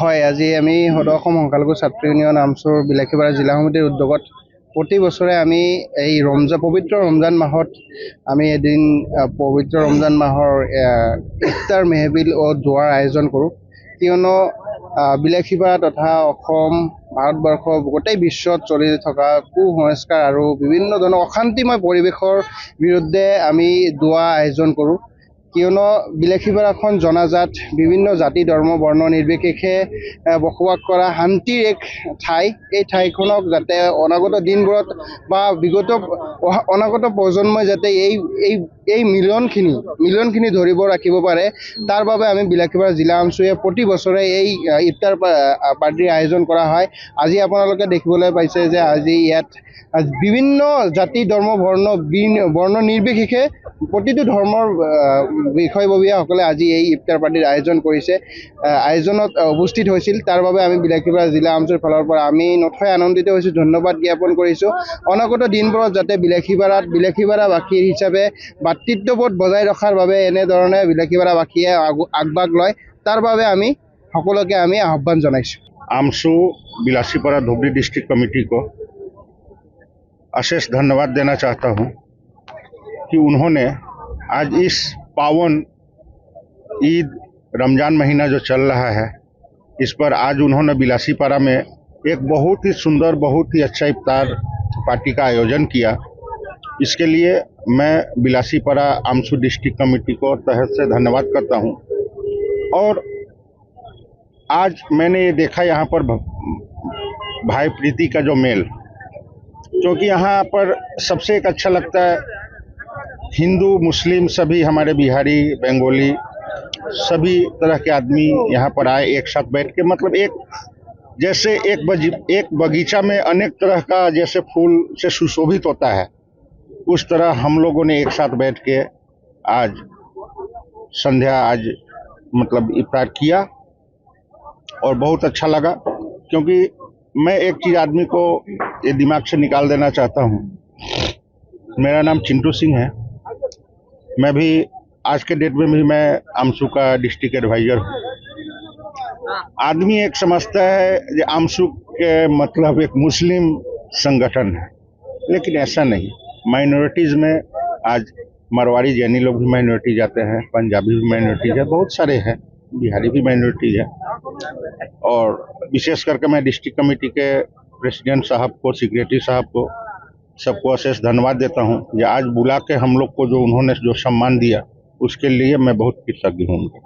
হয় আজি আমি সদৌ অসম সংখ্যালঘু ছাত্ৰ ইউনিয়ন আমচুৰ বিলাসীপাৰা জিলা সমিতিৰ উদ্যোগত প্ৰতি বছৰে আমি এই পবিত্ৰ ৰমজান মাহত আমি এদিন পবিত্ৰ ৰমজান মাহৰ ইফতাৰ মেহফিল ও দোৱাৰ আয়োজন কৰোঁ। কিয়নো বিলাসীপাৰা তথা অসম ভাৰতবৰ্ষ গোটেই বিশ্বত চলি থকা কুসংস্কাৰ আৰু বিভিন্ন ধৰণৰ অশান্তিময় পৰিৱেশৰ বিৰুদ্ধে আমি দোৱা আয়োজন কৰোঁ। কিয়নো বিলাসীপাৰাখন জনাজাত বিভিন্ন জাতি ধৰ্ম বৰ্ণ নিৰ্বিশেষে বসবাস কৰা শান্তিৰ এক ঠাই। এই ঠাইখনক যাতে অনাগত দিনবোৰত বা অনাগত প্ৰজন্মই যাতে এই মিলনখিনি ধৰিব ৰাখিব পাৰে, তাৰ বাবে আমি বিলাসীপাৰা জিলা আমচুৱে প্ৰতি বছৰে এই ইফতাৰ পাৰ্টিৰ আয়োজন কৰা হয়। আজি আপোনালোকে দেখিবলৈ পাইছে যে আজি ইয়াত বিভিন্ন জাতি ধৰ্ম বৰ্ণ নিৰ্বিশেষে প্ৰতিটো ধৰ্মৰ বিষয়ববীয়াসকলে আজি এই ইফতাৰ পাৰ্টিৰ আয়োজন কৰিছে। আয়োজনত উপস্থিত হৈছিল, তাৰ বাবে আমি বিলাসীপাৰা জিলা আমচুৰ ফালৰ পৰা আমি নথৈ আনন্দিত হৈছোঁ, ধন্যবাদ জ্ঞাপন কৰিছোঁ। অনাগত দিনবোৰত যাতে বিলাসীপাৰাবাসী হিচাপে ভাতৃত্ববোধ বজাই ৰখাৰ বাবে এনেধৰণে বিলাসীপাৰাবাসীয়ে আগভাগ লয়, তাৰ বাবে আমি সকলোকে আমি আহ্বান জনাইছোঁ। आमसू बिलासीपारा धुबरी डिस्ट्रिक्ट कमेटी को अशेष धन्यवाद देना चाहता हूं कि उन्होंने आज इस पावन ईद रमज़ान महीना जो चल रहा है, इस पर आज उन्होंने बिलासीपारा में एक बहुत ही सुंदर बहुत ही अच्छा इफ्तार पार्टी का आयोजन किया। इसके लिए मैं बिलासीपारा आमसू डिस्ट्रिक्ट कमेटी को तहे से धन्यवाद करता हूं। और आज मैंने ये देखा यहाँ पर भाई प्रीति का जो मेल, क्योंकि यहाँ पर सबसे एक अच्छा लगता है, हिंदू मुस्लिम सभी हमारे बिहारी बंगाली सभी तरह के आदमी यहाँ पर आए एक साथ बैठ के, मतलब जैसे एक बगीचा में अनेक तरह का जैसे फूल से सुशोभित होता है, उस तरह हम लोगों ने एक साथ बैठ के आज मतलब इफ्तार किया और बहुत अच्छा लगा। क्योंकि मैं एक चीज़ आदमी को ये दिमाग से निकाल देना चाहता हूँ। मेरा नाम चिंटू सिंह है, मैं भी आज के डेट में भी मैं आमसू का डिस्ट्रिक्ट एडवाइज़र हूँ। आदमी एक समझता है कि आमसू के मतलब एक मुस्लिम संगठन है, लेकिन ऐसा नहीं। माइनॉरिटीज़ में आज मारवाड़ी जैनी लोग भी माइनॉरिटीज आते हैं, पंजाबी भी माइनॉरिटीज है, बहुत सारे हैं, बिहारी भी माइनॉरिटीज है। और विशेष करके मैं डिस्ट्रिक्ट कमेटी के प्रेसिडेंट साहब को, सेक्रेटरी साहब को, सबको अशेष धन्यवाद देता हूं कि आज बुला के हम लोग को जो उन्होंने जो सम्मान दिया, उसके लिए मैं बहुत कृतज्ञ हूँ।